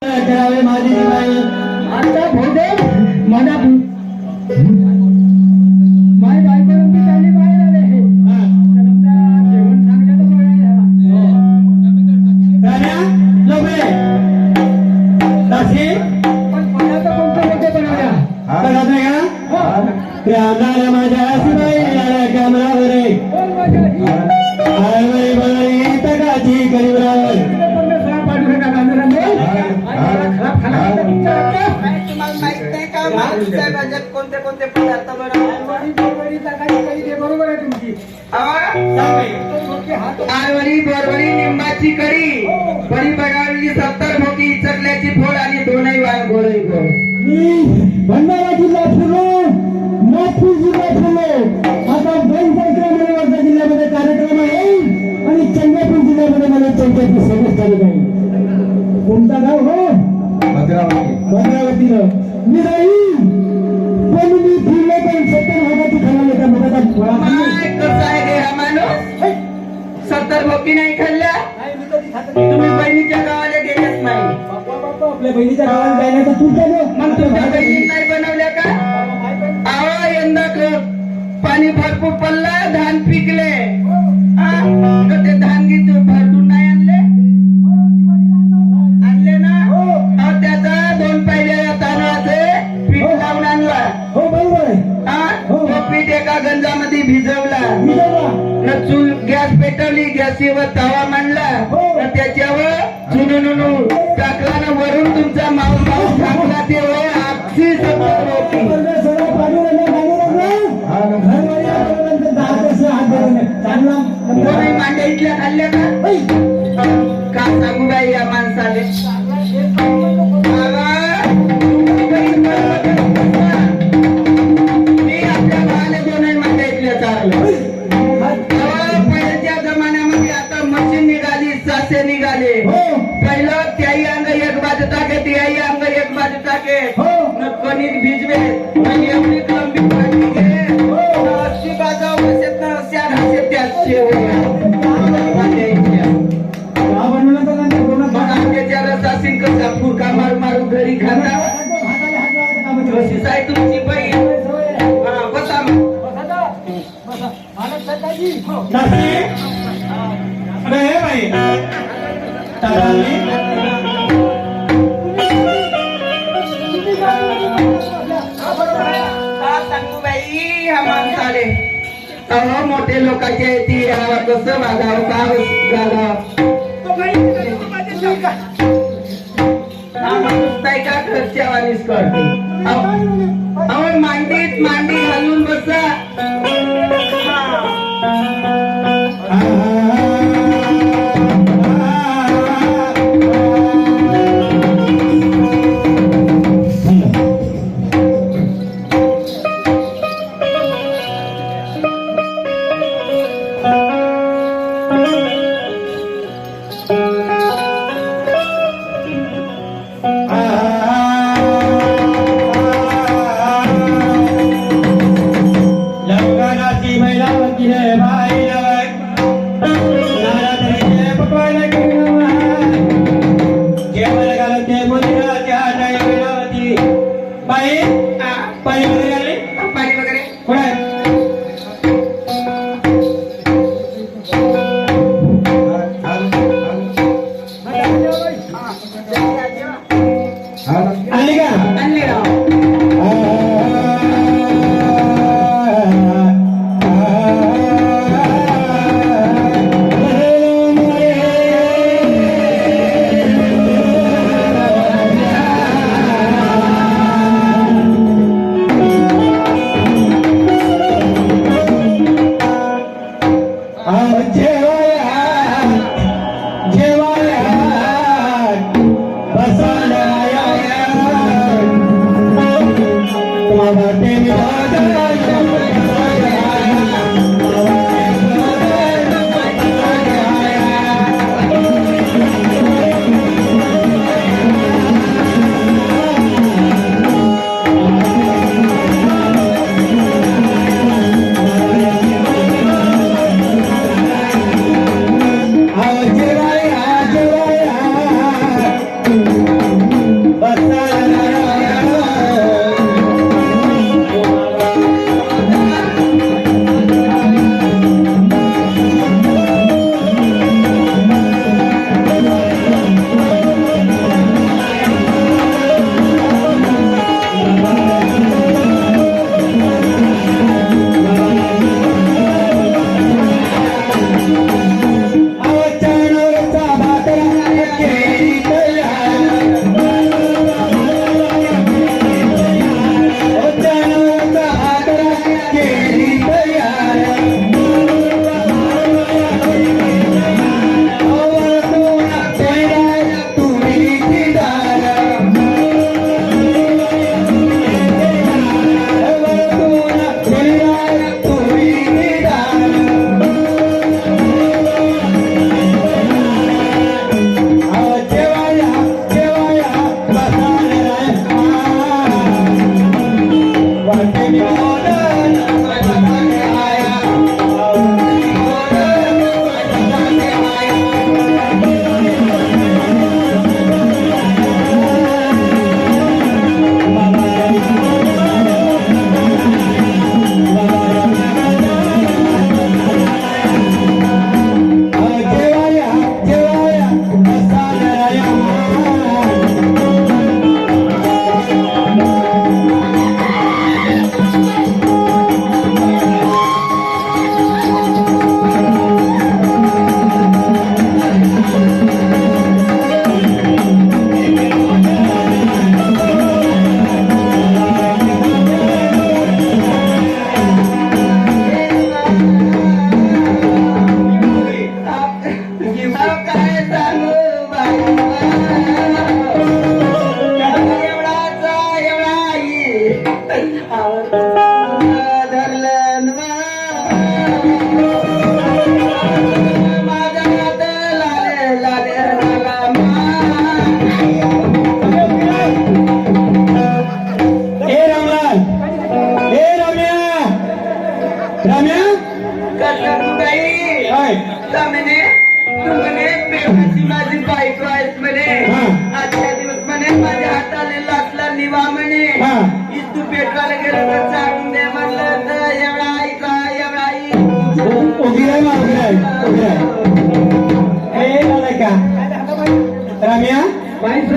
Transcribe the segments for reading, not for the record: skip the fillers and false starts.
करावे माझी बाई आता भोदे मला माय बायकोला मी चालली बाहेर आले तर आमचा जेवण सांगण्यात लोबे दासी पण पदार्थ कोणते कोणते बनवल्या कळत नाही का त्या आमदार माझ्या आसीबाई आल्या कॅमेरावर आईबाई बनाई तगाची करीबरावर कोणते कोणते पदार्थ बरोबर आहे तुमची आरवडी बोरवडी निंबाची कढी बडी बघावली 70 भोकी चकल्याची फोड आणि दोनही गोळी गोळ भंडारा जिल्हा फुलो नागपूर जिल्हा फुलो आता 2 वर्षा जिल्ह्यामध्ये कार्यक्रम आहे आणि चंद्रपूर जिल्ह्यामध्ये मला चौथ्याची सदस्य झाली नाही कोणता गाव हो भद्रावतीनं मी नाही पण मी फिरलो पण 70 भागाची खाल्ला त्या मधात कसं आहे रे हा माणूस 70 भोकी नाही खाल्ल्या तुम्ही बहिणीच्या गावाला गेलेच नाही आपल्या बहिणीच्या गावाला जायला तू मग तुमच्या बहिणी नाही बनवल्या का आवा यंदा पाणी भरपूर पडला धान पिकले तर ते धान गीत भरपूर नाही आणले ना त्याचा 2 पहिल्या तांदळाचे पीठ लावून आणला हो बरोबर तो पीठ एका गंजामध्ये भिजवला चूल गॅस पेटवली गॅसवर तवा मांडला त्याच्यावर चुनून टाकला ना वरून तुमचा माऊस टाकला ते आपसी मांड्या इथल्या खाल्ल्या का सांगू बाई या माणसाले मी आपल्या गावाला 2 मांड्या इथल्या चाललो पहिल्याच्या जमान्यामध्ये आता मशीन निघाली सासे निघाले पहिलं त्याही अंग एक बाजू टाके त्याही अंग एक बाजू टाके कणिक भिजवे एवढी लंबी पाठी घे अशी बाजा बसत ना अशा घासे त्याचे त्याच्या रसासी कसा फुरका मारू मारू घरी खाता कशी साय तुमची बहीण बसा सांगू बाई हा माणसाले अहो मोठे लोकांच्या येते कसं वागावं का घालावं का घरच्या वाणीच करते अहो मांडीत मांडी घालून बसा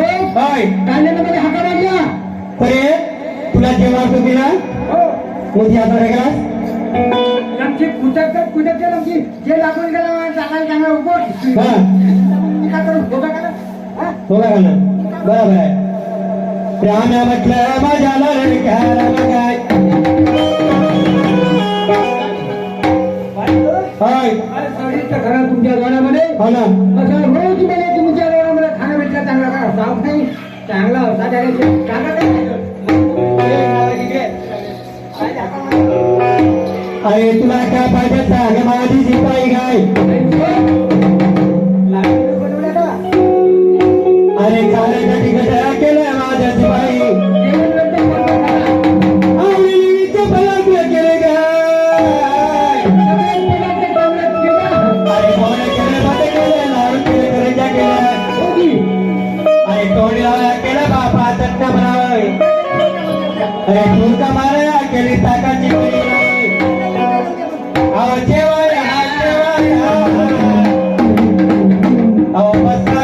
होय कांद्यामध्ये हाका लागला अरे तुला जेव्हा तुम्ही ना मोठी आता गेलास लमची कुठे लमची जे लागून गेला चांगला चांगला उभं हा काय करू होता का ना हो का ना बरोबर आहे राम्या म्हटलं माझ्या लडक्याला बघाय होय घरात तुमच्या घरामध्ये हो ना असं रोज तुम्हाला तुमच्या घरामध्ये खाणं भेटलं चांगला का साफ नाही चांगला होता अरे तुला काय पाहिजे सांग माझी शिपाई काय अरे खाण्यासाठी कसं केलंय माझ्या शिपाई केले काय अरे कोणी केले मध्ये केले लाडू केले करंजा केल्या अरे तोडी लावल्या केलं बापा चट्टा बनावय अरे तू का मारा केली ताकाची अहो जेवाय अहो बसला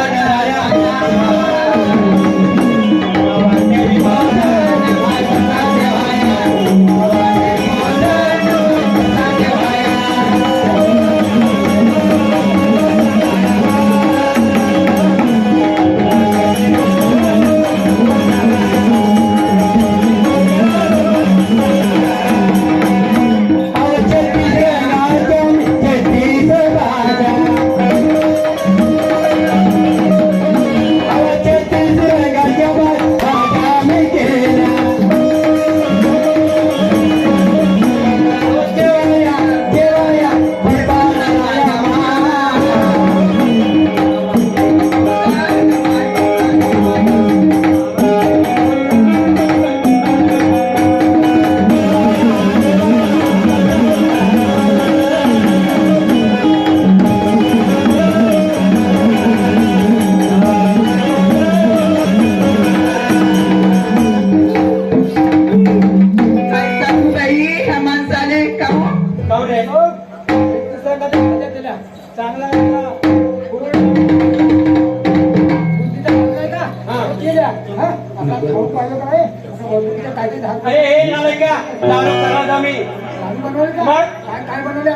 काय बनवल्या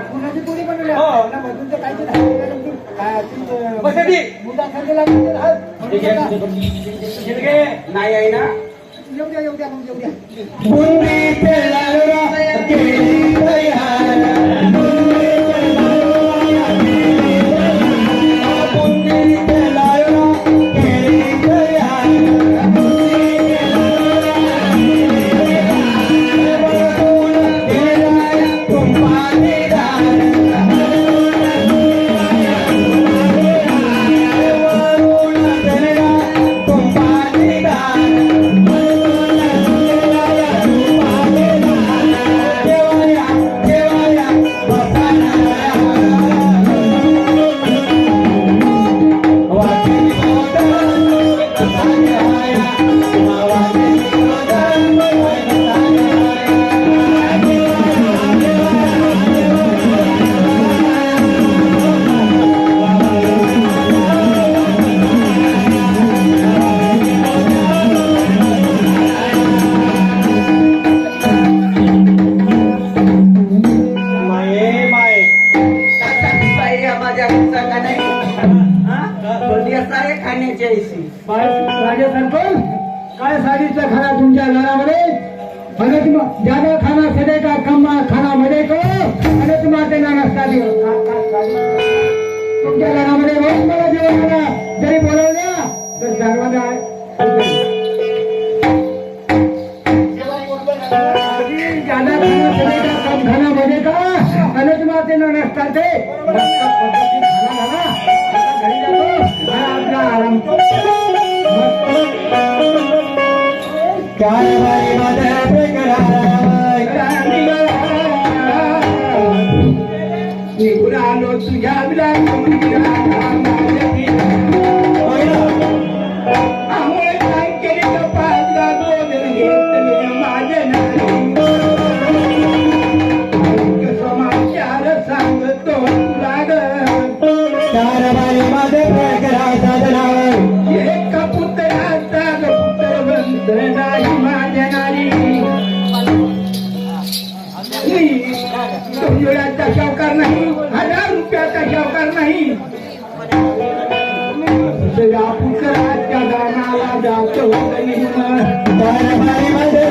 पुण्याची पोळी बनवल्या मुद्दा खाल्लेला नाही आहे ना येऊ द्या मग येऊ काय साडीचा खाना तुमच्या घरामध्ये ज्यादा खाना सडे का कम्मा खाना मध्ये को आणि तुम्हाला ते नसता तुमच्या घरामध्ये रोज मला जेवणाला जरी बोलवल्या तर दरवाजा ज्यादा खाना सडे का कम खाना मध्ये का आणि तुम्हाला ते नसतात ते खाना झाला घरी जातो आणि आपला आराम काय बाई माझ्या निघून आलो तुझ्या आम्ही काय केली तर पाचला दोन घेतले माझे समाचार सांगतो तुला चार बाई माझे प्रकरा साधना पुष्कराच्या गाण्याला जातो बारबारी मध्ये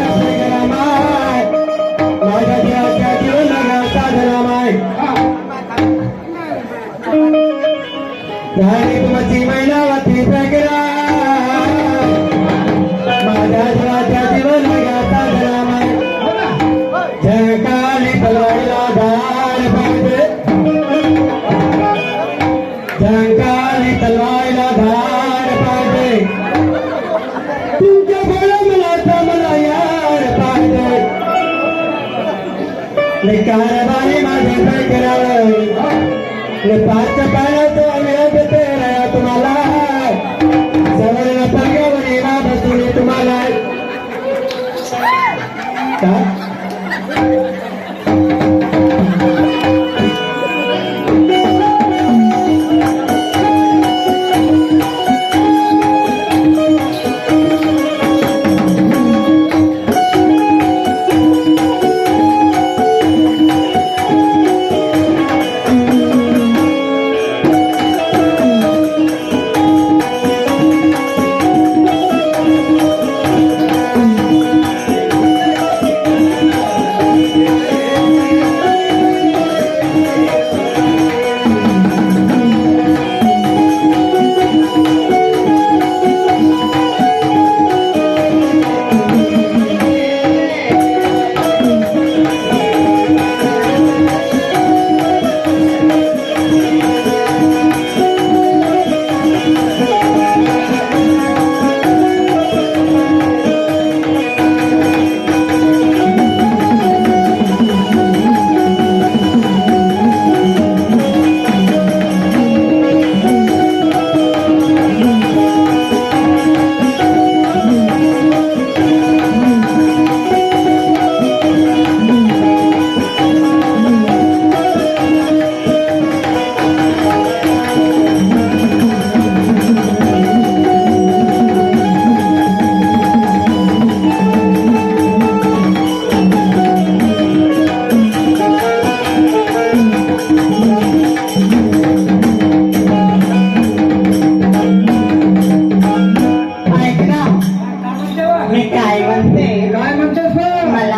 रामाय माझ्या देवाच्या जीवनाला साधनामाय राणी तुमची महिनावती प्रगरा माझ्या देवाच्या जीवनाला साधनामाय जयकाली तलवारीला धार पाहिजे जयकाली तलवारीला धार पाहिजे तुमच्या बोला मला यार पाहिजे कारभारी माझे काय करावं पाच पाण्याचं मिळत तेरा तुम्हाला सवर्ण पर्यावरी बसून तुम्हाला काय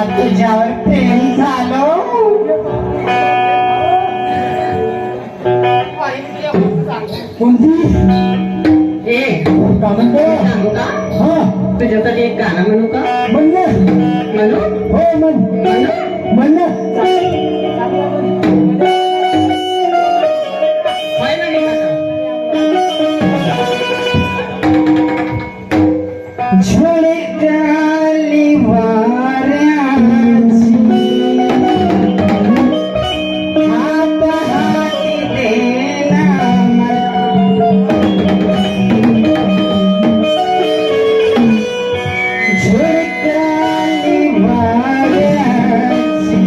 तुझ्यावर प्रेम झालो कोणती का म्हणतो सांगू का हा तुझ्यासाठी एक गाणं म्हणू का म्हणलं म्हणू हो म्हणलं होय म्हणे का? झळकाली वाऱ्याची हाताहाती देना झळकाली वाऱ्याची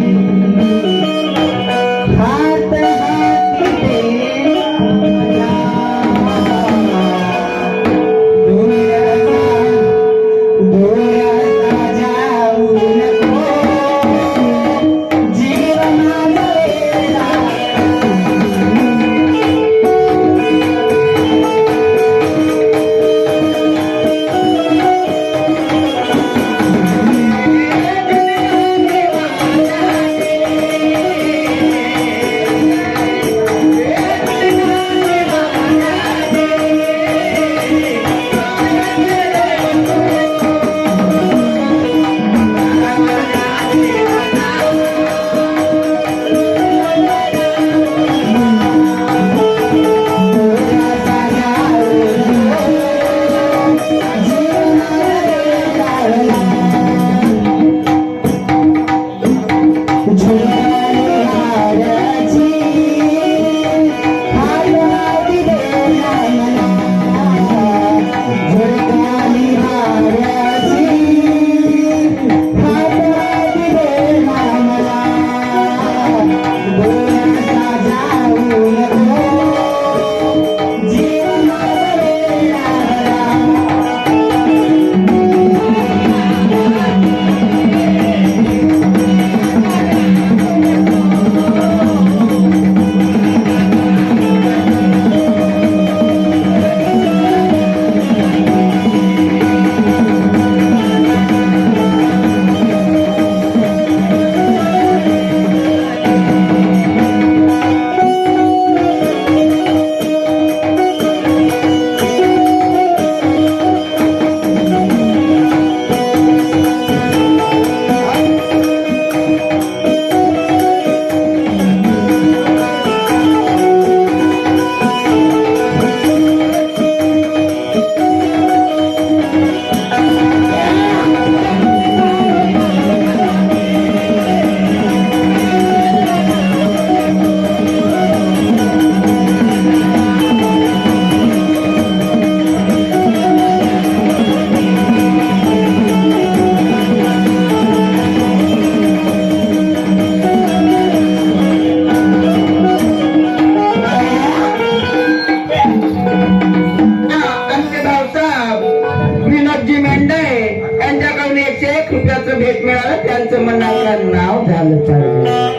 भेट मिळालं त्यांचं मनाला नाव झालं चाललं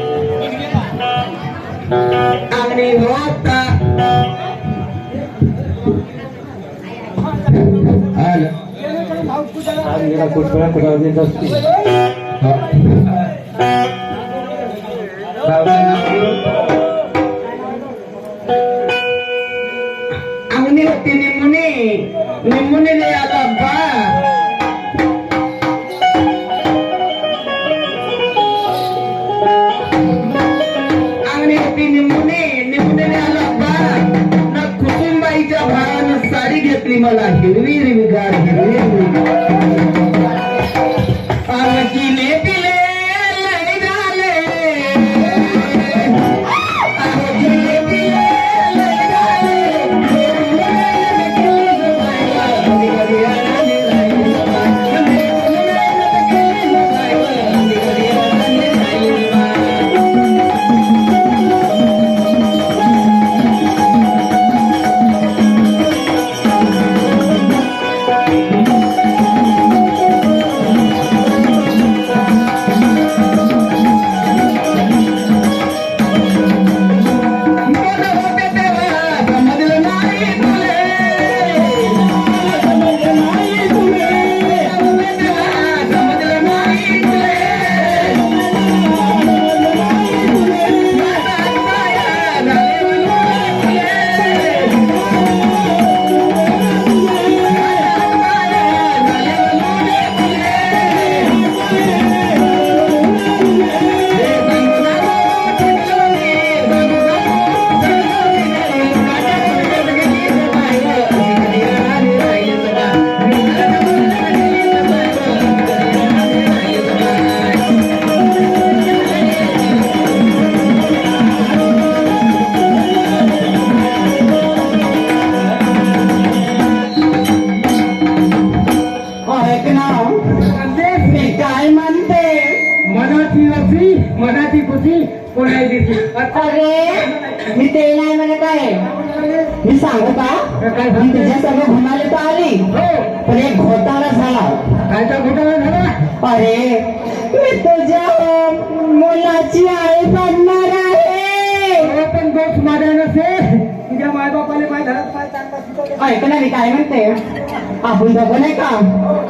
अंगणी होता अंगणी होती निमुनी आला बा अंगणी होती निमुनी आला बा ना कुटुंबाईच्या भावानं साडी घेतली मला हिरवी हिरवीगार हिरवी आजीने पिले लय झाले आजीने पिले लय झाले मनाची खुशी कोणाची अरे मी ते नाही म्हणत आहे मी सांगू का मी तुझ्या सगळं घुमाले तर आली पण एक घोटाळा झाला कायचा घोटाळा झाला अरे मी तुझ्या मुलाची आई बनणार आहे पण दोष माझ्या नसे तुझ्या मायबापाले पाय घरात पाय चांगला ऐक ना मी काय म्हणते आपण दोघं नाही का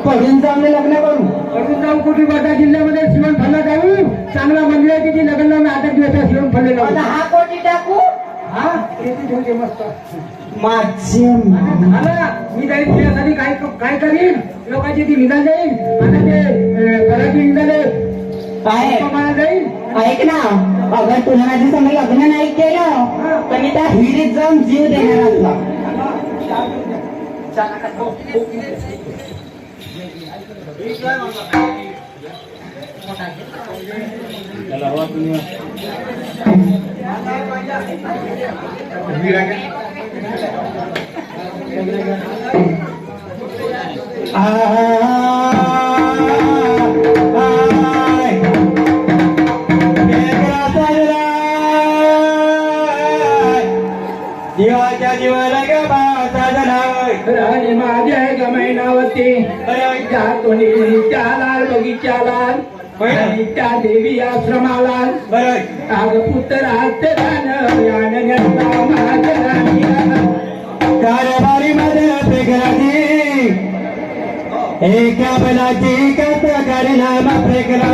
पडून जाऊन लग्न करू अजून जाऊ कुठे वर्धा जिल्ह्यामध्ये शिवण फल्ला जाऊ चांगला मंदिर आहे तिथे लग्नाला मी 8 दिवस शिवण फल्ले आता हा कोटी टाकू हा किती ठेवते मस्त माझे आला मी जाईल तुझ्यासाठी काय काय करीन लोकांची ती निघाल जाईल आता ते घराची निघाले काय मला जाईल ऐक ना अगर तुला माझ्या समोर लग्न नाही केलं तर मी त्या हिरीत जाऊन जीव देणार असला जीवाच्या जीवाला ग बाचा राणी माझ्या गमैनावती कोणी त्याला बगीच्याला त्या देवी आश्रमाला आग पुत्रात माझ्या कारभारी मध्ये घराची एका बलाची कथ नाम फेकला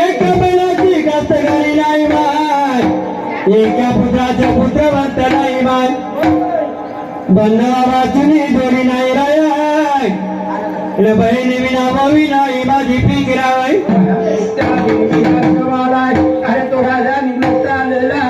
एका बलाची कथ नाही मान एका पुत्राचा पुत्रवंत नाही मान बंधवा वाचुनी दोरी नाही राय बहिणी विना भावी नाही माझी पीक राय अरे तो राजा निघून चालला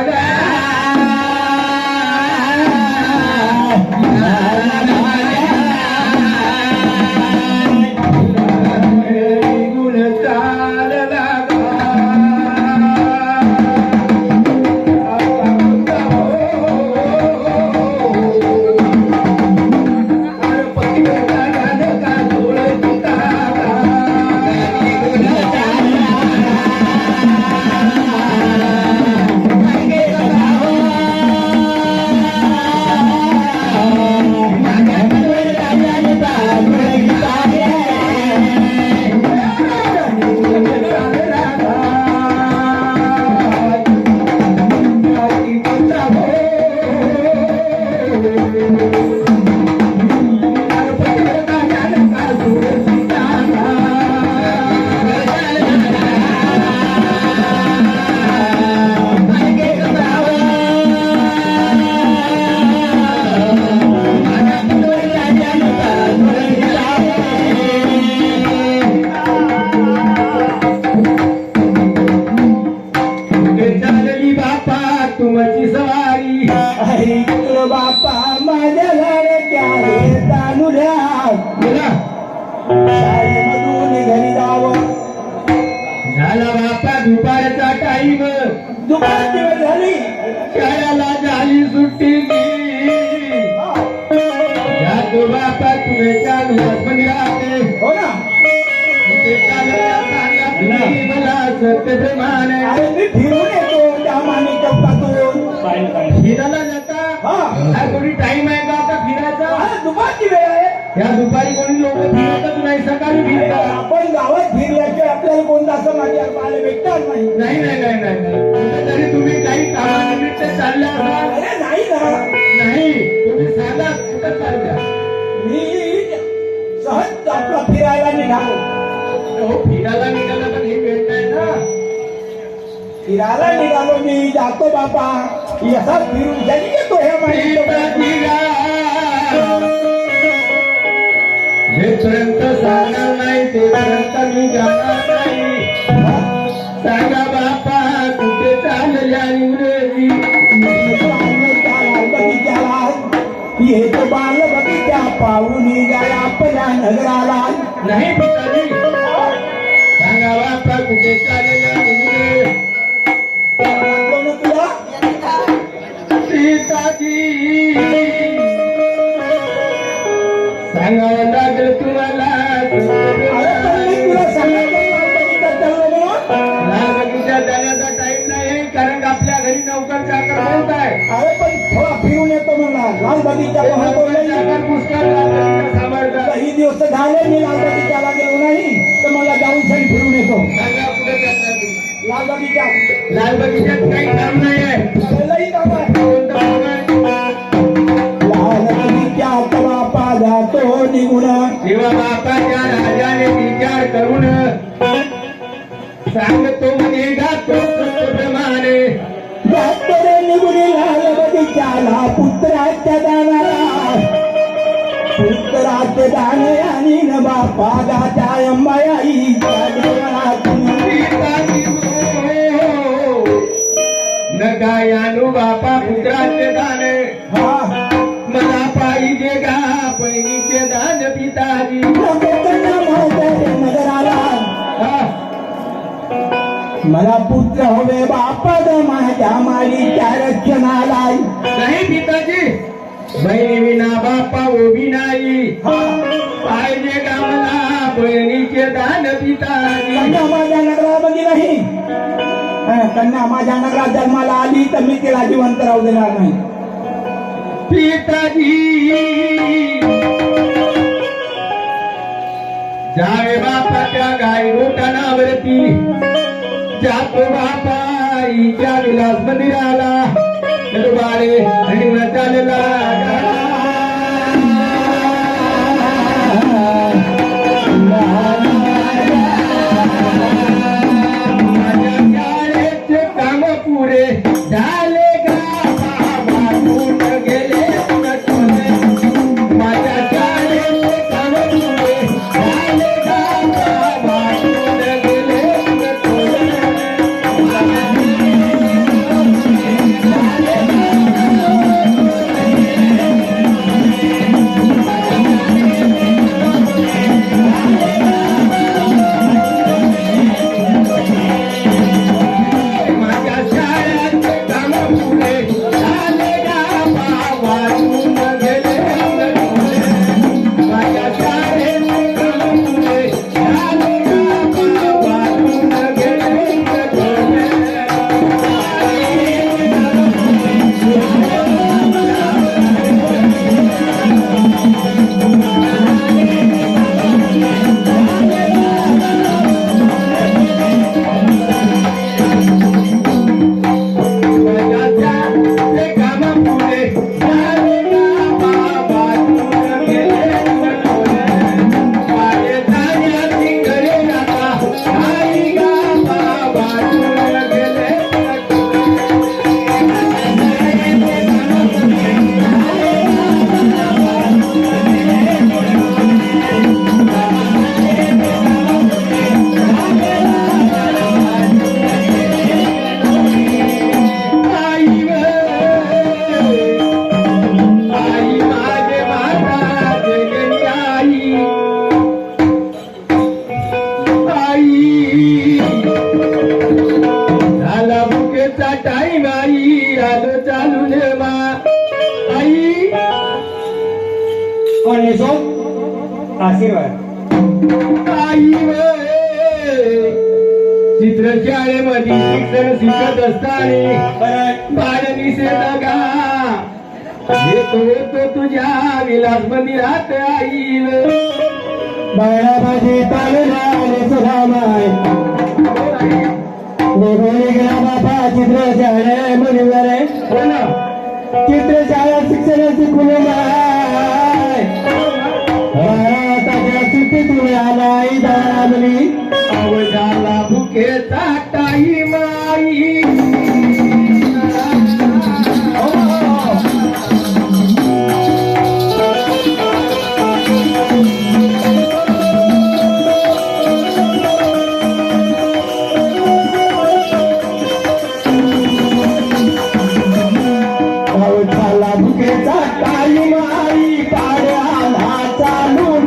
चालली बापा तुमची सवारी ऐकलो बापा माझ्या लाडक्या रे तानुल्या बोला शाळेमधून घरी जावं झाला बापा दुपारचा टाईम दुपारची वेळ झाली शाळेला झाली सुट्टी जातो बापा तुझ्या पण राहते हो ना ते चालल्या सांगा तुम्ही मला सत्य प्रमाण अरे मी फिरून येतो त्या माने चौकातून फिरायला जाता हा हा कोणी टाइम आहे का आता फिरायचा अरे दुपारची वेळ आहे या दुपारी कोणी लोक फिरतच नाही सकाळी फिरतात आपण गावात फिरल्याशिवाय आपल्याला कोणता असं माझ्या पाहायला भेटणार नाही नाही नाही नाही नाही नाही कुठेतरी तुम्ही काही कामानिमित्त चालल्या असाल अरे नाही ना नाही तुम्ही सांगा कुठं चालल्या मी सहज आपला फिरायला निघालो हो फिरायला निघाला पण हे मिळत ना फिरायला निघालो मी जातो बापा असा फिरून जरी येतो हे माहिती जेपर्यंत सांगणार नाही तेपर्यंत मी जाणार नाही सांगा बापा कुठे चालल्या इंग्रजी येतो बाल बगीचा पाहून गाय आपल्या नगराला नाही पिताजी सांगा बापा कुठे चालल्या इंग्रजी तुला सीताजी सांगावं लागेल तुम्हाला अरे पण मी तुला सांगितलं लाल बगीचा चाललो म्हणून लालबगीच्या जाण्याचा टाइम नाही कारण आपल्या घरी नौकर चाकर बहुत आहे अरे पण थोडा फिरून येतो म्हणला लाल बगीचा पाहतो नाही. चाकर पुष्कळ लालबगीचा सांभाळतात काही दिवस झाले मी लाल बगीचाला गेलो नाही तर मला जाऊन सरी फिरून येतो सांगा कुठे चालला तू लाल बगीचा लालबगीच्यात काही काम नाही आहे लई काम आहे कोणतं काम आहे लाल बगीचात बापा जातो निघून तेव्हा बापाच्या राजाने विचार करून सांगतो म्हणे गातो प्रमाणे जातो रे निघून लाल बगीचाला पुत्राच्या दानाला पुत्राचे दाणे आणि न बापा गाता अंबाईच्या देवळातून नका यानू बापा पुत्राचे दान हा मला पाहिजे का बहिणीचे दान पिताजी नगराला हा, मला पुत्र हवे बापा माझ्या मारीच्या रक्षणाला नाही पिताजी बहिणी विना बापा उभी नाही पाहिजे का मला बहिणीचे दान पिताजी कन्या माझ्या नगरामध्ये नाही कन्या माझ्या नगरात जन्माला आली तर मी तिला जिवंत राहू देणार नाही पिताजी जावे बापा त्या गाई रोटाणावरती जातो बापा हिच्या विलास मंदिराला बाळे आणि चालला माझ्या शाळेचे काम पुरे झाले गा बाबा कुठ गेले माझ्या शाळेचे काम पुरे झाले गा बाबा कुठ गेले कोणीसो आशीर्वाद आई चित्र शाळेमध्ये शिक्षण शिकत असताना बाळ निषेध का येतो तुझ्या विलास मंदिरात आई बाळा भाजी तालुला सुधा माय गेला बापा चित्र शाळे मुलीवर हो ना चित्र शाळा शिक्षण शिकून माय ताज्या सुट्टीतून आलाय दामली अवजाला भुकेचा टाईम आई अवजाला भुकेचा टाईम आई पाड्याला चालून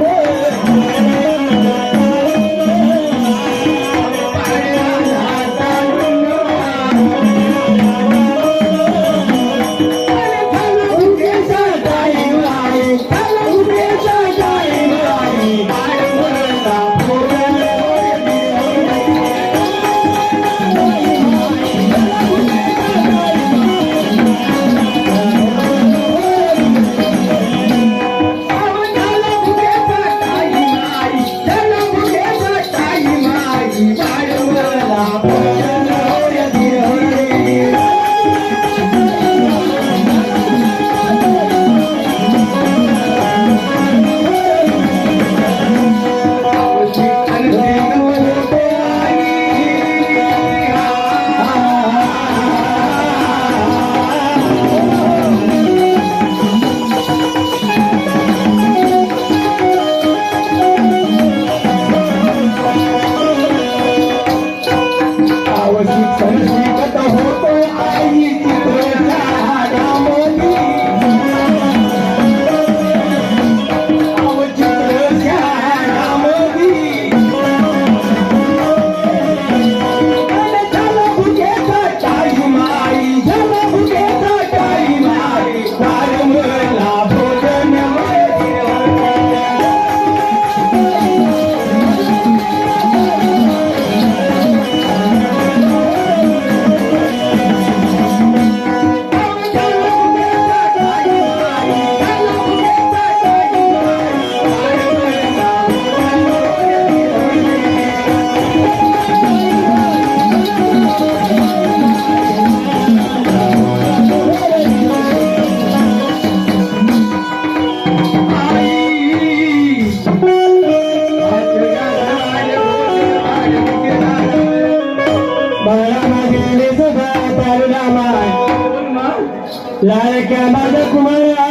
लाडक्या माझा कुमारा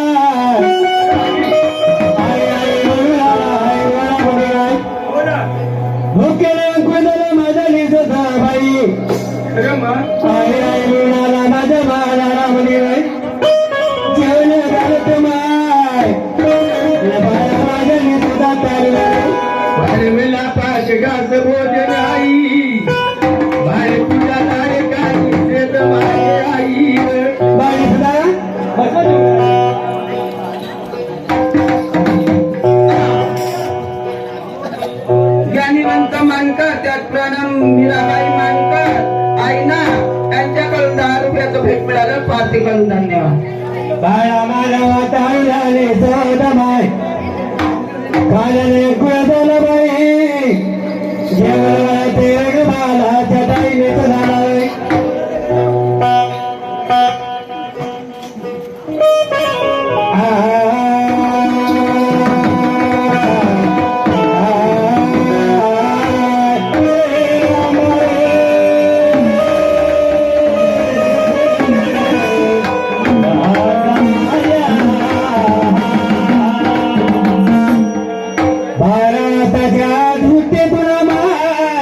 आई आई भुकेले अंकुदला माझा निजता बाई आई आई मुलाला माझ्या बाळाला मुली बाई जेवण घालत माय बाळा माझ्या निजता तारला मला पाच घास भोजन आई बाय तुझ्या दारे काही शेत माझे आई बाई सुद्धा ज्ञानीवंत मानकर त्यात प्रणाम मीराबाई मानकर आई ना त्यांच्याकडून 10 रुपयाचं भेट मिळालं पार्थिकडून धन्यवाद बाळा माझा तारले सोदमाय कालने कुळदला बाई जेवण ते रगमाला चटाईने झालाय भारताच्या धुते तुला माय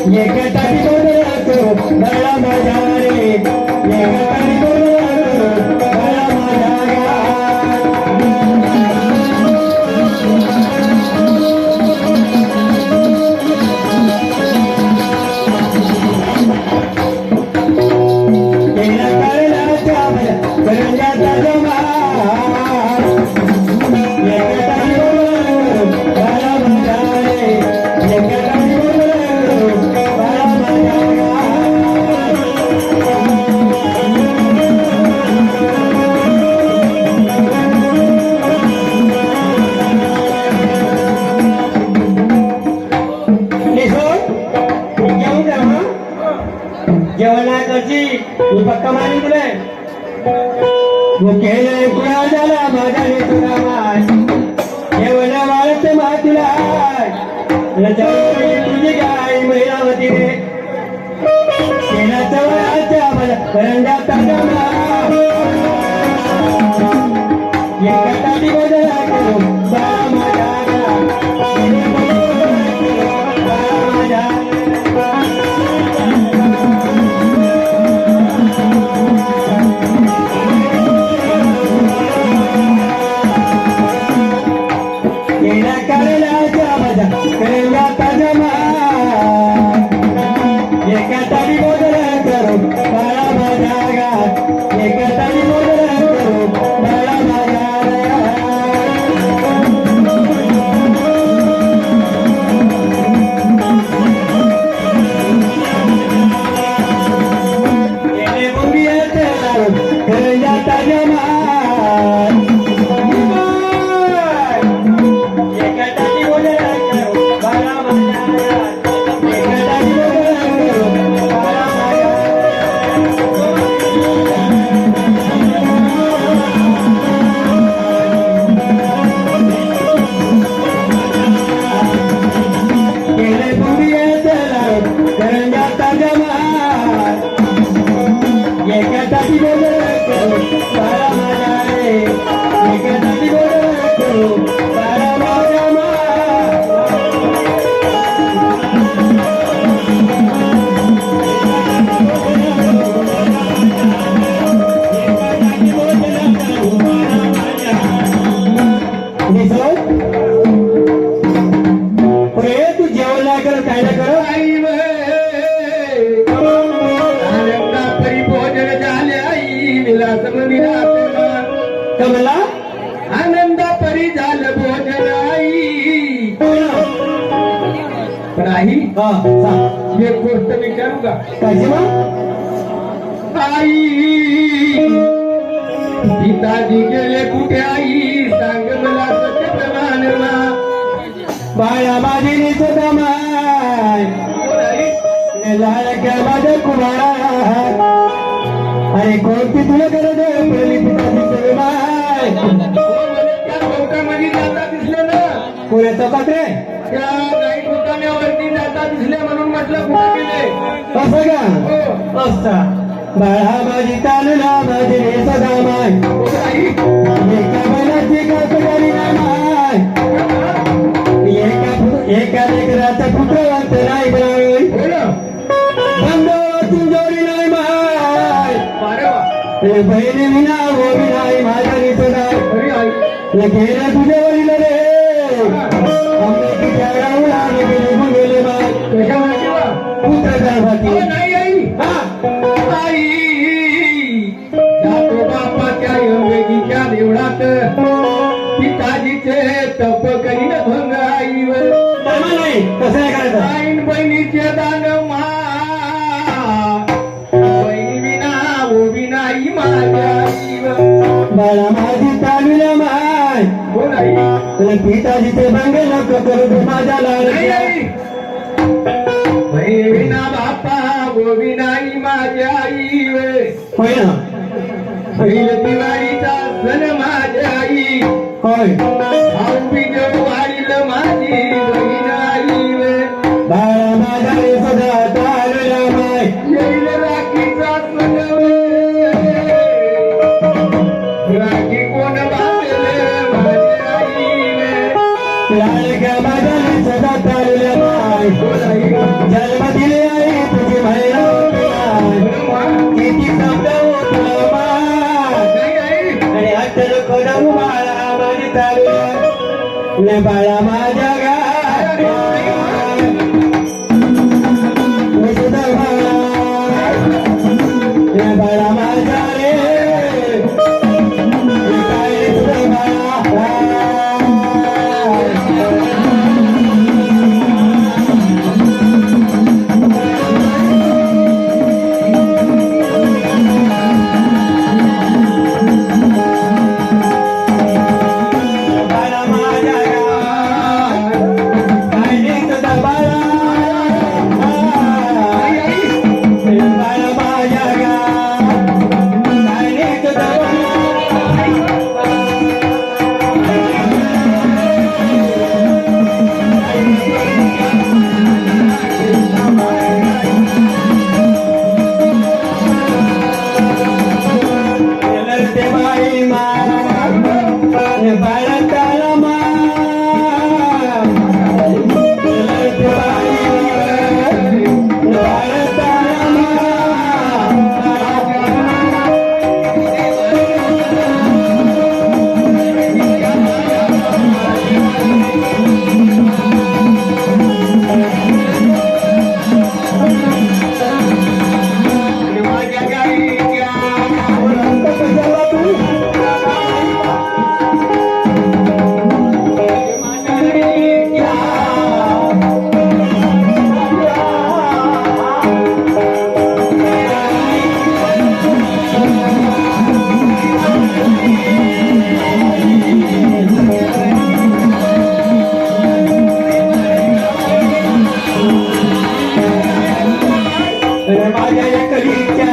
एका टाकी बोलला तो बाळा माझा रे एका टाकी बोलला तो बाळा माझा केला काढला चावला करंजाचा जमा एका टाकी बोलला तो बाळा माझा रे एका टाकी बोलला तो बाळा माझा जेवणा करची मी पक्का मारी तुले वो केलं कुणा झाला माझा रे तुला माय जेवणा वाळत मातुला तुझी गाय महिलावती रे केला चवळाच्या मला करंजा ताजा एका ताटी बदला करू बाळा माझा बाळा माझा केला काढला माझा करंजा ताजा एका ताटी बदला करू बाळा माझा एका ताटी बदला करू बाळा माझा केले बुंदियाचे लाडू करंजा ताजा एका ताटी बदला करू बाळा माझा एका ताटी बदला करू बाळा माझा केले बुंदियाचे लाडू करंजा ताजा एका ताटी बदला करू बाळा माझा रे एका ताटी बदला करू बाळा माझा तू जेवण कर काय ना कर आई आनंदा परी भोजन झाले आई विलास विलास कमला आनंदा परी झालं भोजन आई पण आई हा सांग एक गोष्ट विचारू का काजी मग आई पिताजी गेले कुठे आई सांग मला सत्य प्रमाण बाळा माझी सुद्धा माय लाडक्या माझ्या कुमारा अरे कोणती तुला गरज आहे पहिली पिताची माय त्या चौकामध्ये जाता दिसले ना पुढे चौकात रे त्या गाई दुकानावरती जाता दिसले म्हणून म्हटलं कुठे गेले असं का असता बाळा माझी तालुला माझी सदा माय आई एका बैलाची कातडी माय एका लेकराचा पुत्रवंत नाही बाई बंधू जोडी नाही माय बहिणी विना हो नाही माझ्या निसदा गेला तुझ्या वडील रे अमेरिकेच्या राहुला निघून गेले माय पुत्र गर्भाती नाही आई आई जातो बापाच्या अंगेकीच्या देवळात पिताजीचे तप करीन भंग आईवर नाही कसं नाही करायचं आईन बहिणीचे दान बहिणी विना ओवी नाही माझ्या आईवर बाळा माझी तालुला माय कोण आई तुला पिताजीचे बंगे नको करू दे माझ्या नाही लाडक्या आई बहिणी विना बापा ओवी नाही माझ्या आईवर होय ना पहिल दिवाळीचा सण माझ्या आई होय भाऊ बीज वाढील माझी बहीण आई बाळा माझा रे सदा तालुला माय येईल राखीचा सण राखी कोण बांधले माझ्या आई लाडक्या माझा रे सदा तालुला माय कोण आई जन्म दिले न बाळा माझ्या बाळा माझ्या रे काय तुझं बाळा बाळा माझ्या काय तुझं बाळा बाळा माझ्या काय तुझं ते बाई बाळा ताला मा माझ्या एकरीच्या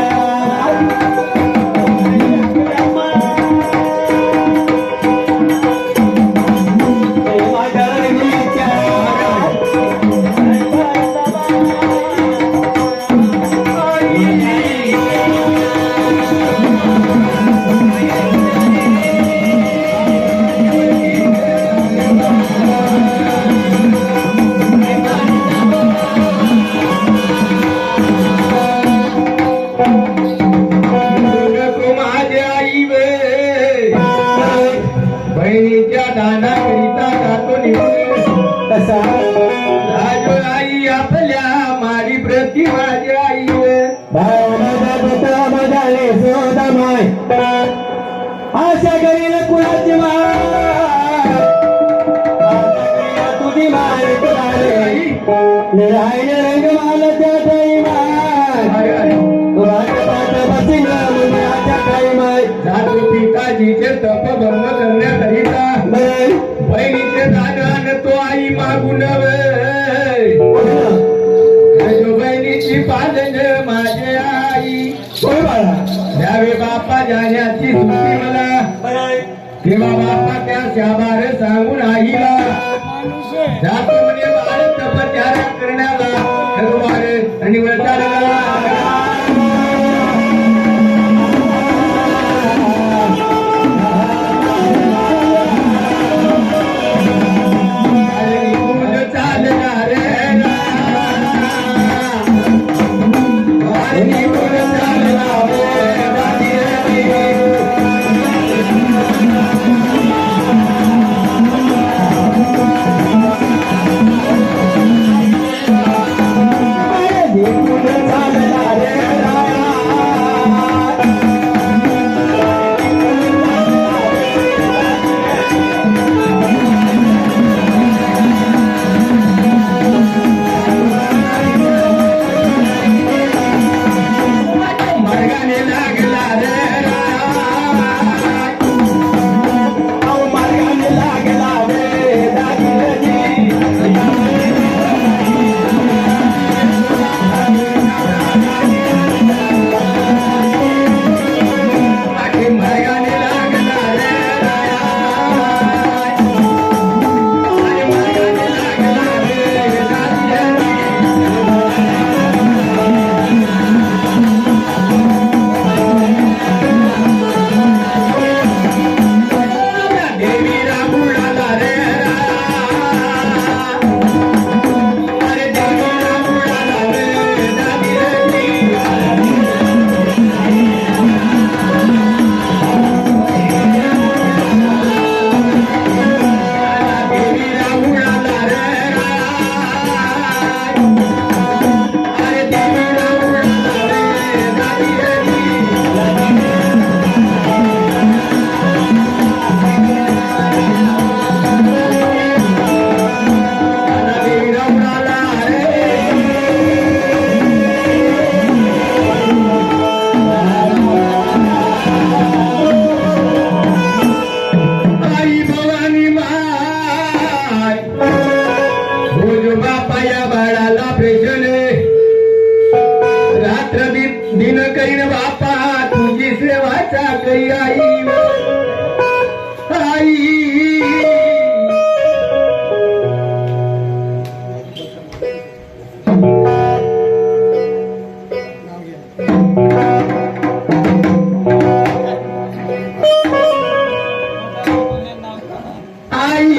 माझ्या रंगीच्या नको माझ्या आई वे बहिणीच्या दानाकरिता जातो निघून कसा राजो आई आपल्या मारी प्रति माझ्या आई वे माझा पुत्र माझ्याने शोधा माय आशा करील कुणाची माय तुझी माय तुझे राहिने रंग माल त्या काही माय जातो पिताजीचे तप भंग करण्याकरिता बहिणीचे दान तो आई मागून राजो बहिणीची पालन माझे आई द्यावे बाप्पा जाण्याची सुट्टी मला तेव्हा बाप्पा त्या शाबार सांगून आईला जातो म्हणजे बाळ तपचार करण्याला ठरवार आणि वळताला चाल ऑपरेशन रात्र दिन करीन बापा तुझी सेवाचा करी आई आई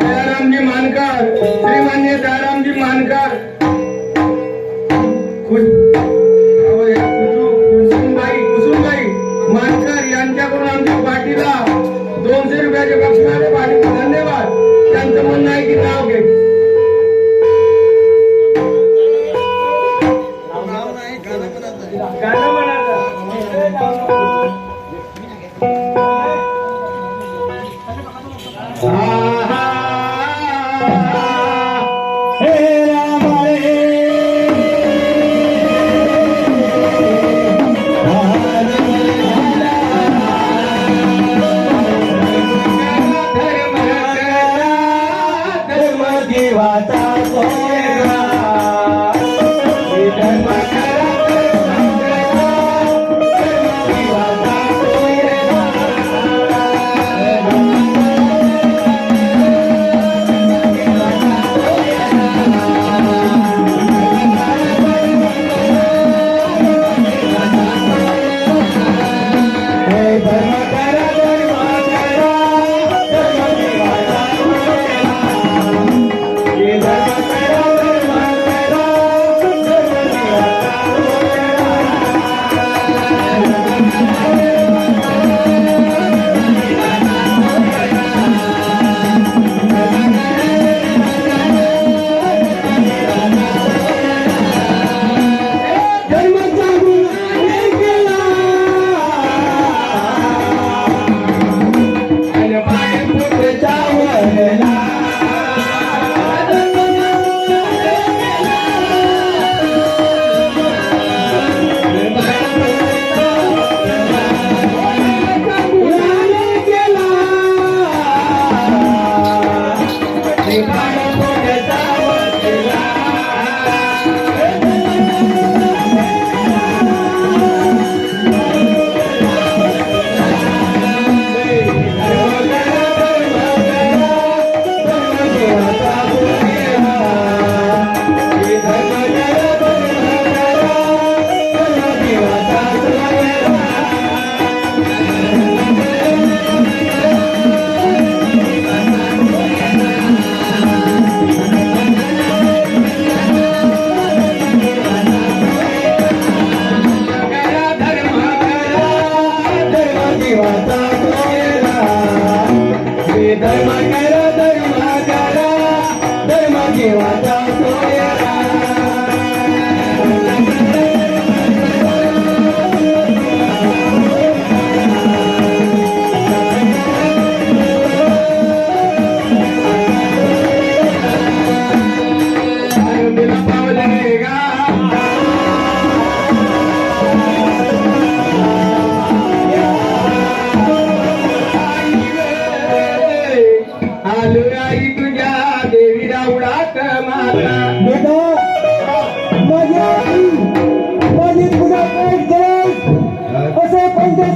दयारामजी मानकर श्रीमान्य दयारामजी मानकर कुसुमबाई मानकर यांच्याकडून आमच्या पार्टीला 200 रुपयाचे बक्षीस आले. पार्टीला धन्यवाद. त्यांचं म्हणणं आहे की नाव घे. गाणं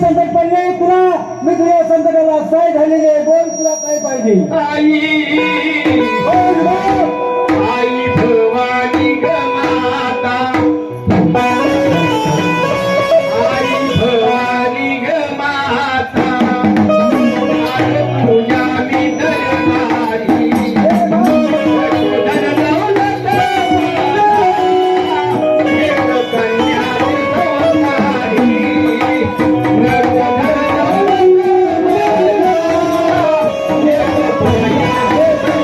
संकट पडले तुला मी तुझ्या संकटाला साय झालेले बोल तुला काय पाहिजे आई आई भवानी ग माता आई भवानी ग माता तुझ्या मी दरबारी कन्या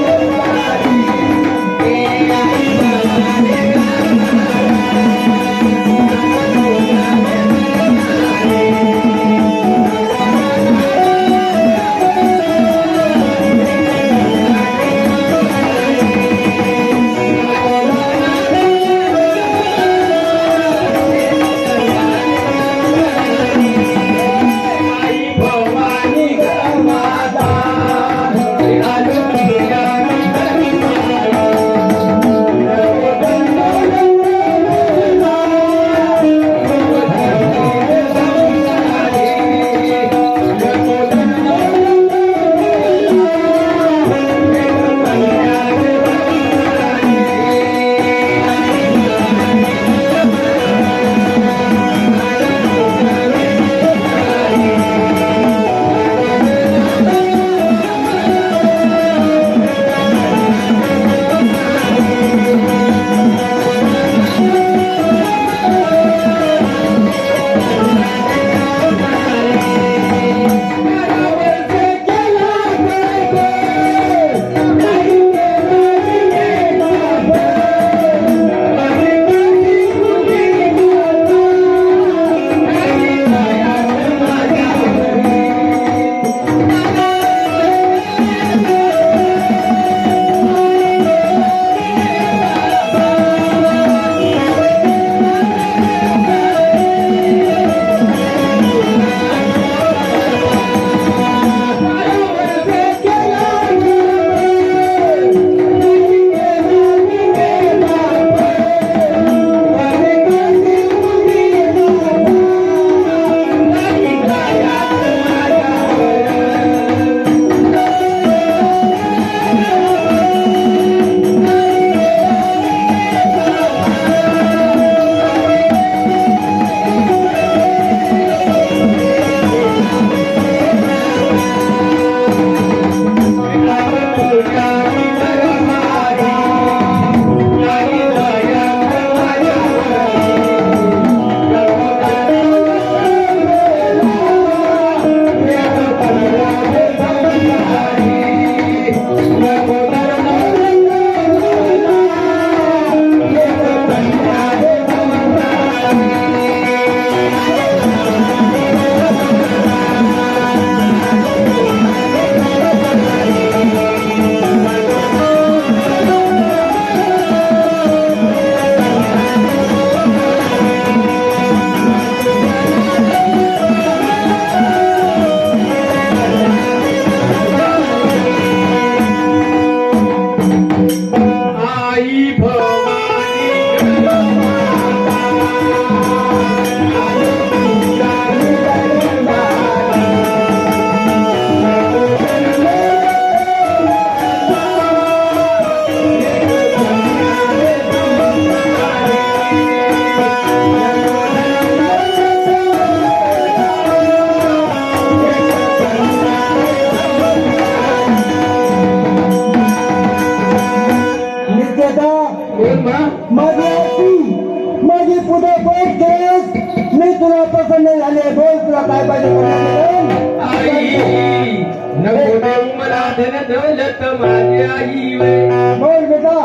आई भवानी नित्यता बोल बा. माझी आजी माझी पुढे बोट घेत मी तुला प्रसन्न झाले बोल तुला काय पाहिजे आई नको देऊ मला धन दौलत माझी आई वे. बोल बेटा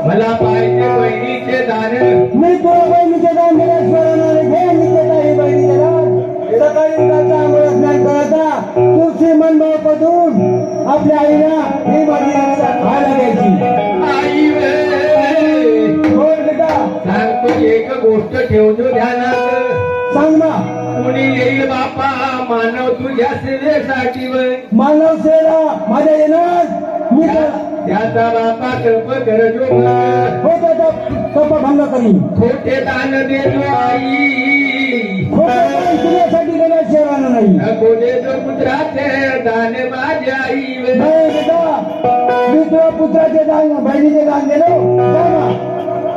मला पाहिजे बहिणीचे दान. मी तुला बहिणीचे दान दिल्याशिवाय घे नित्यता ही बहिणीचे दान सकाळी उठायचा आंघोळ स्नान करायचा तुळशी मनभाव पटून आपल्या आईला ही माझी खायला द्यायची. आई वे बोल बेटा सांगतो एक गोष्ट ठेवतो ध्यानात. सांग ना कुणी येईल बापा मानव तुझ्या सेवेसाठी वय. मानव सेवा माझ्या येणार मी त्याचा बापा कल्प करजो हो त्याचा कपभंग करीन खोटे दान देतो आई. तुझ्यासाठी गेल्या सेवाना नाही नको देतो पुत्राचे दान माझी आई वे. नाही बेटा मी तुला पुत्राचे दान बहिणीचे दान दिलो जा ना.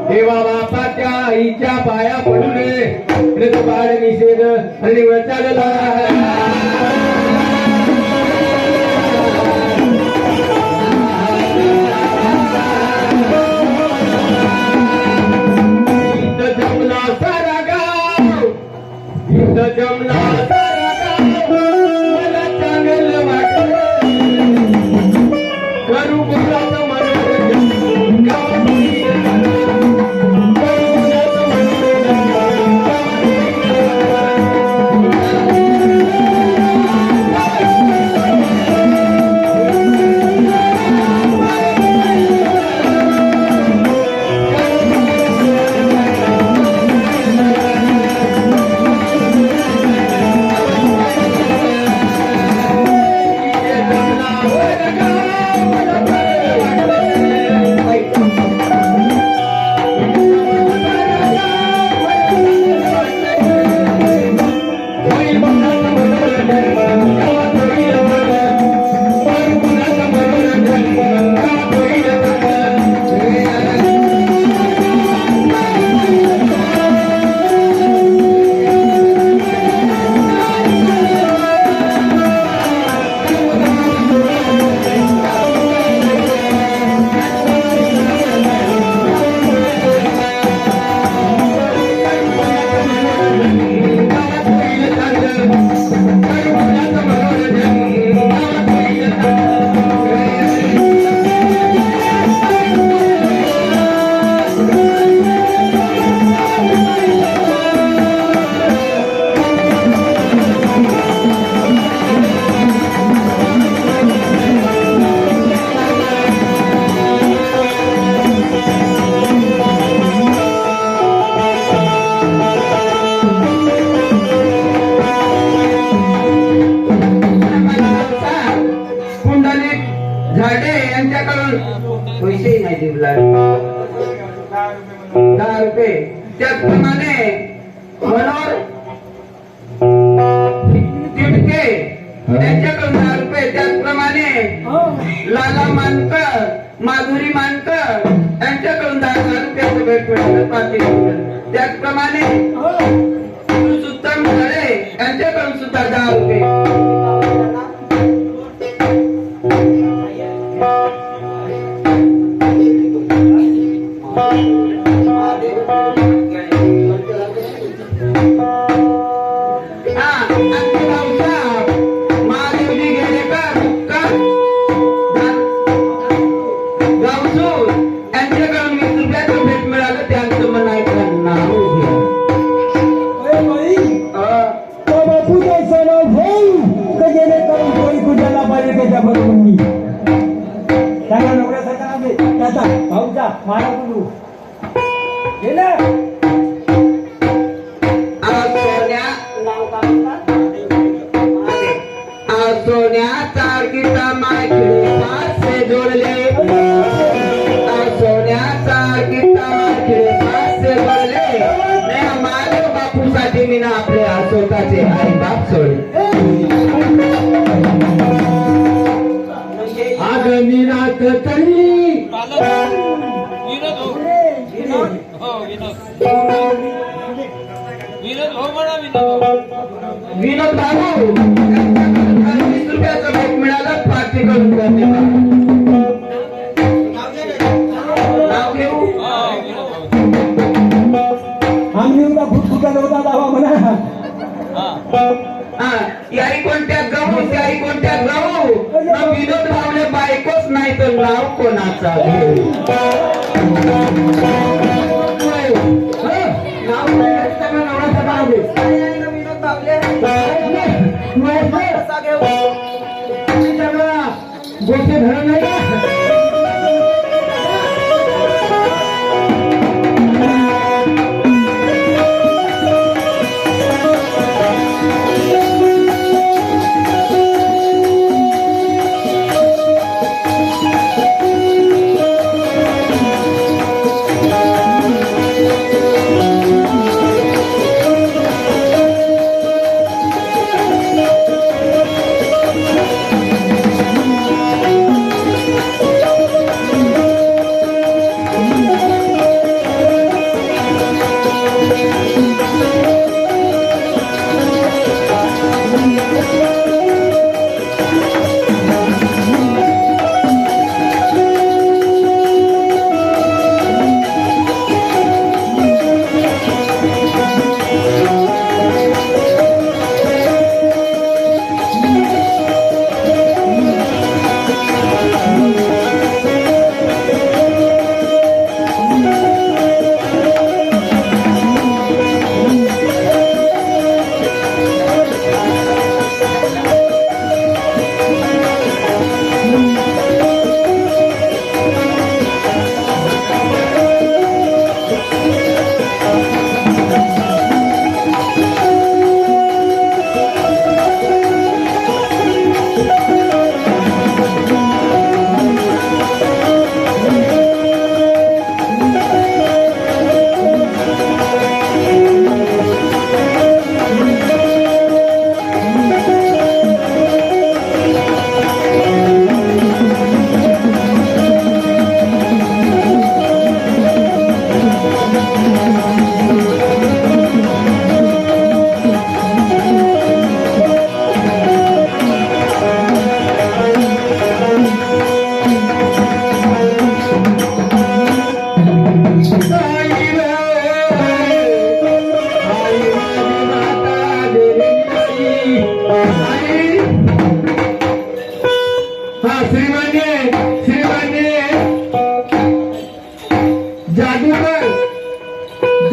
देवा बापाच्या आईच्या पाया पडून बाळ निषेध आणि चालला. इथं जमला सारा गाव, इथं जमला सारा गाव. मला चांगलं वाटलं करू बोलाचं मनोरंजन झाडे यांच्याकडून पैसे नाही दिला 10 रुपये. त्याचप्रमाणे मनोहर तिडके त्यांच्याकडून 10 रुपये. त्याचप्रमाणे लाला मानकर माधुरी मानकर यांच्याकडून 10,000 रुपयाचं भेट मिळालं पाटील. त्याचप्रमाणे पुरुषोत्तम खरे यांच्याकडून सुद्धा 10 रुपये. सोन्या तारकीचा माय जोडले मी आपले स्वतःचे आई बाप सोडले. आज निरात तरी विनोद भाऊ 20 रुपयाचा भेट मिळाला पार्टी करून करते. नाव घेऊ. आम्ही उद्या फुटफुटात होता दावा म्हणा. हा, याही कोणत्या गाऊ त्याही कोणत्या गाऊ मग विनोद भाऊने बायकोच नाही तर नाव कोणाचा घेऊ. नाव नवराचा नाव घेऊ. विनोद भाऊले गोष्टी धरण नाही का?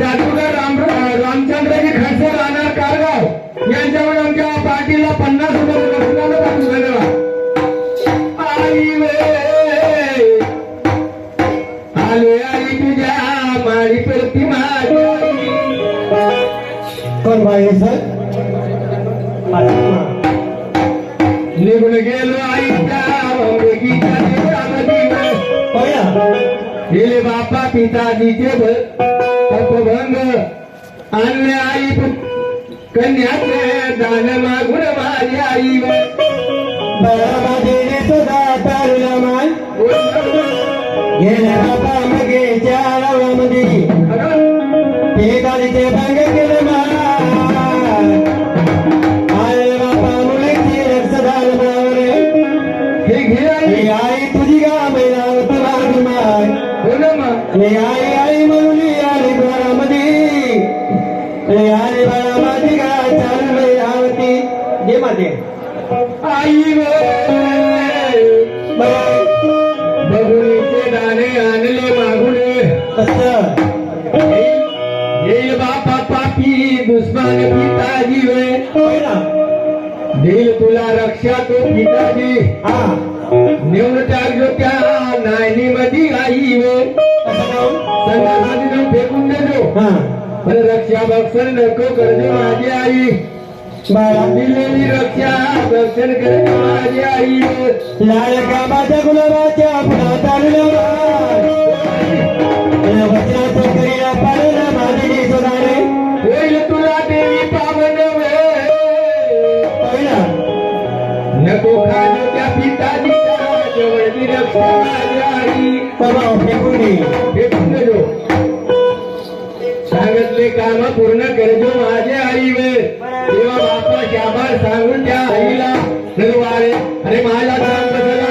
जादूगर रामचंद्रजी खडसे राहणार कारगाव यांच्यावर आमच्या पार्टीला 50 रुपये बक्षिसाला पाठवून धन्यवाद. आई वे आले आई तुझ्या माळी परती माझी कोण बाई सर? निघून गेलो आईच्या अंगीच्या देवळामध्ये गेले बापा पिताजीचे तपभंग आणले आई कन्याचे दान मागून माझी आई गेल्या बापा मगे चारामध्ये पिताजीचे भंग केले आले बापा मुलीची रक्षदान मावरे हे घे आई आई तुझी गा महिला तुला माय हो ना मग आई आई म्हणून आली घरामध्ये आली बाळामध्ये गा चालू महिलावती दे मध्ये आई बघुणीचे दाणे आणले मागुणे येईल बापा पापी दुश्मन पिताजी वे देईल तुला रक्षा तो पिताजी नेऊन टाकलो त्या नायनी मध्ये आई वे संध्याकाळी जाऊन फेकून देतो पण रक्षा बक्षण नको करते माझी आई दिलेली रक्षा बक्षण करते माझी आई लाल कामाच्या गुलाबाच्या पुन्हा चालूला वचनाचं करीला पाडला माझी सुधारे होईल तुला देवी गुणी भेटून देजो सांगितले काम पूर्ण करजो माझे आई वे तेव्हा बापा शाबार सांगून त्या आईला नरवारे अरे माझा काम कसला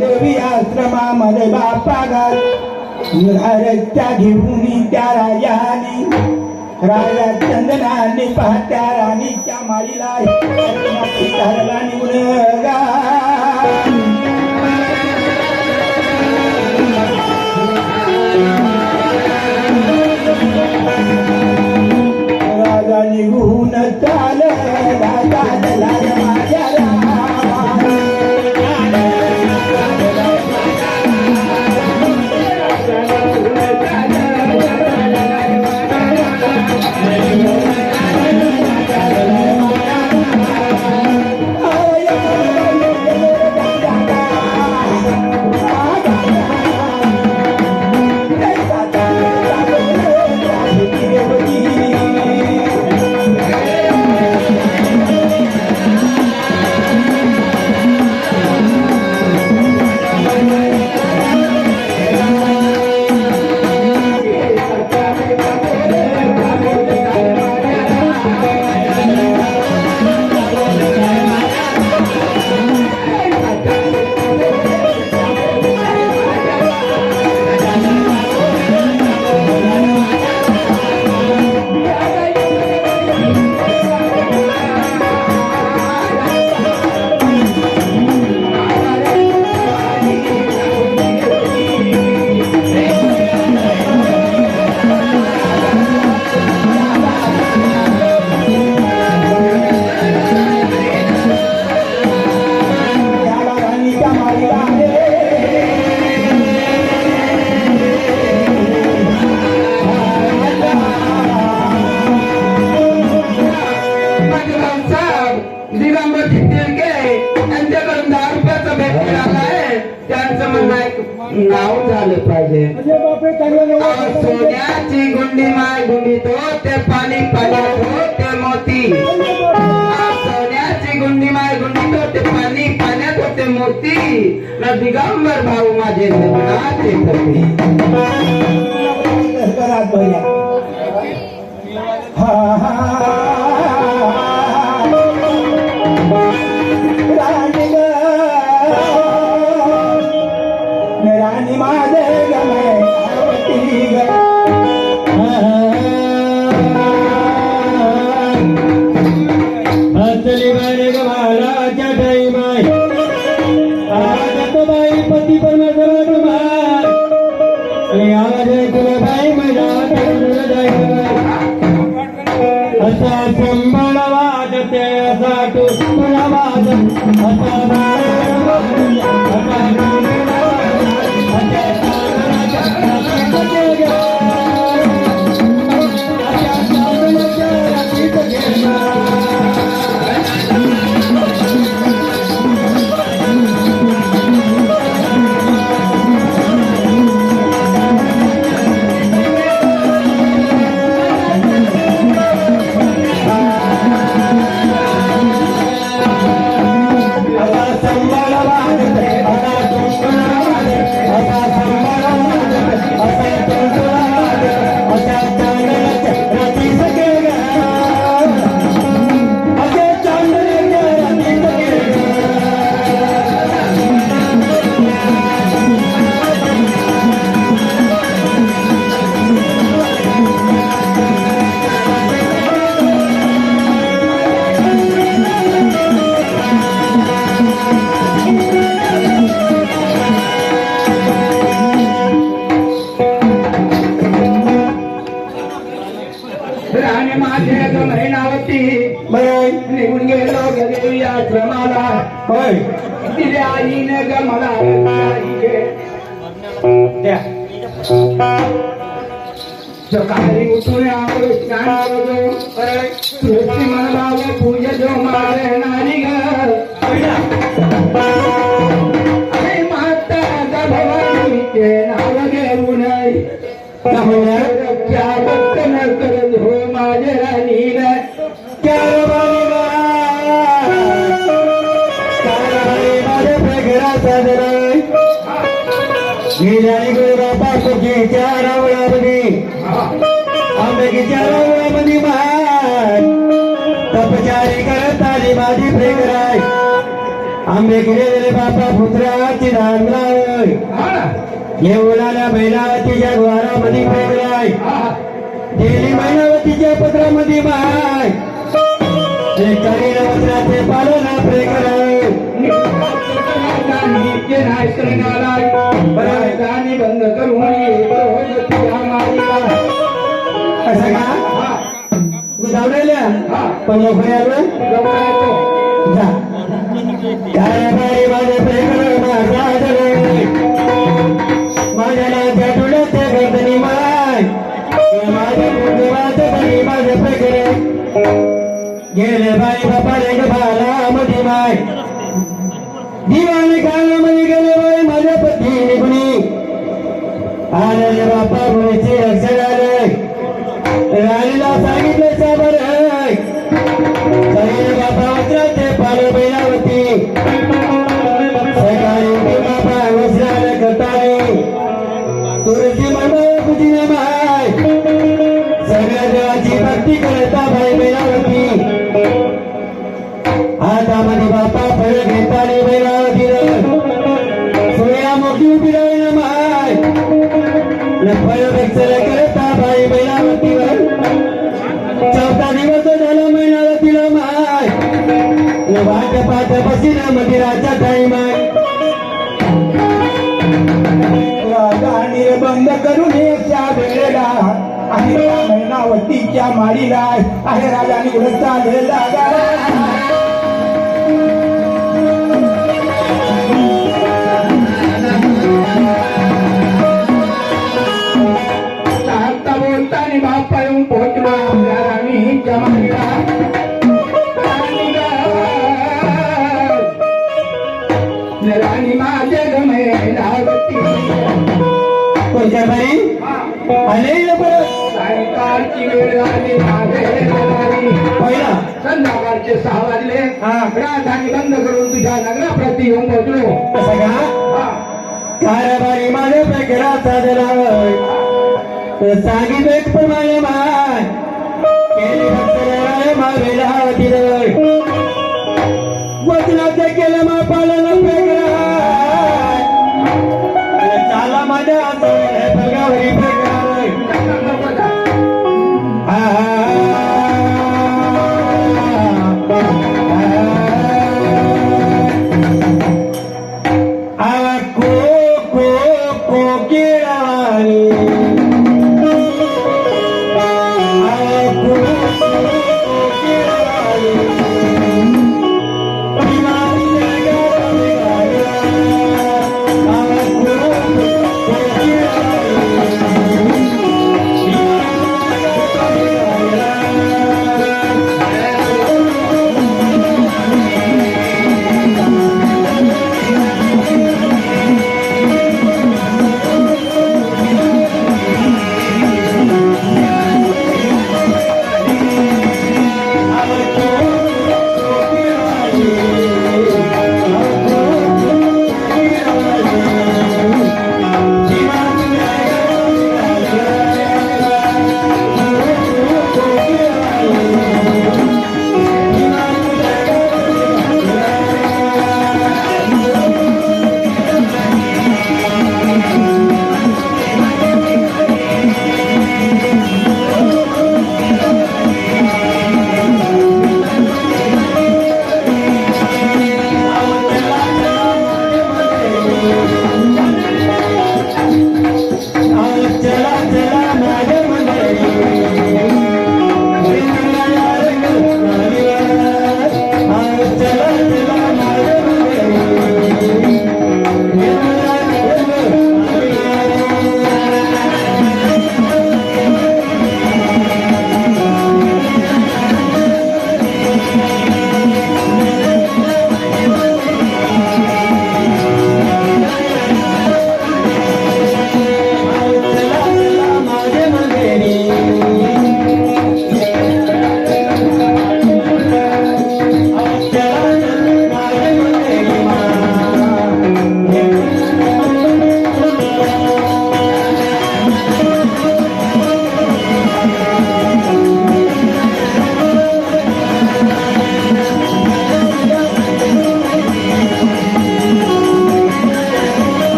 देवी आश्रमामध्ये बापा घरच्या घेऊन त्या राजाने राजा चंदनाने पाहत्या राणीच्या माळीला घरला निघून राजा निघून चाल राजा माझ्या नाव झालं पाहिजे सोन्याची गुंडी माय गुंडी तो ते पाणी पाण्यात हो ते मोती सोन्याची गुंडी माय गुंडी तो ते पाणी पाण्यात होते मोती ना दिगंबर भाऊ माझे लग्नाचे पती राणी माझे गमती हसली बारे गमालाच्या ठाई माय आवाज तो बाई पती परमेश्वर माय आणि आवाज तुला बाई माझ्या असा संबळ वाजते असा तुला वाज असा निघून गेलो गेले आश्रमाला होय तिथे आईने ग मला सकाळी उठून आलो स्नान केलो मला पूजा जो मारे नारी ग माता भवा देवाचे नाव घेऊ नये का म्हणणार रक्षा भक्त न करत हो माझे राणी कारभारी माझे प्रगरा सादर गेल्याने गुरु बापा तुझी चार आवळामध्ये आंबेकीच्या आवळामध्ये महान तपचारी करत आली माझी प्रेगराय आंबे गेलेले बापा पुत्राची धानलाय येवलाला महिनावतीच्या द्वारामध्ये प्रेगराय गेली महिनावतीच्या पत्रामध्ये माय ते करील वस्त्राचे पालन प्रेगराय बंद करून असं का तू धावलेल्या पण लवकर आलं जा कारभारी माझे प्रेगराय माझा जगय माझ्या नात्या तुळ्याचे गर्दनी माय माझे देवाचे बनी माझे प्रेगराय गेले बाई बापा रे भाला मध्ये माय दिवाने काळामध्ये गेले बाई माझ्या पती निघुणी आले बापा गुणीचे अक्षर आले राणीला सांगितले साबर सगळे बापा वस्त्राचे पाले बैलावती सकाळी बापा वस्त्राला करताने तुळशी मंडळ पूजिने माय सगळ्या देवाची भक्ती करता बाई बैलावती हातामध्ये बापा फळ घेताने बैलावती सोया मोठी उभी राहील माय फळ व्यक्तल करता बाई बैलावतीवर चौथा दिवस झाला महिनावतीला माय वाट पाठ बसीन मंदिराच्या टाईम गाणी बंद करून एकच्या वेळेला आहे महिनावतीच्या माडीला आहे राजाने उलट चाललेला चालता बोलताना बाप्पा येऊन पोहोचलो आपल्या राणीच्या मागेला. राणी माझ्या गमेलावती कोणत्या बाई आले परत सायंकाळची वेळ आली माझे घरी. पहिला संध्याकाळचे 6 वाजले राजधानी बंद करून तुझ्या नगराप्रती येऊन पोहोचलो. कसं का हा. कारभारी माझ्या प्रकारा साधला सांगितलं प्रमाणे माय केली भक्त मावेला होती वचनाचं केलं मा पालन प्रकार चाला माझ्या बघावरी प्रकार को को को के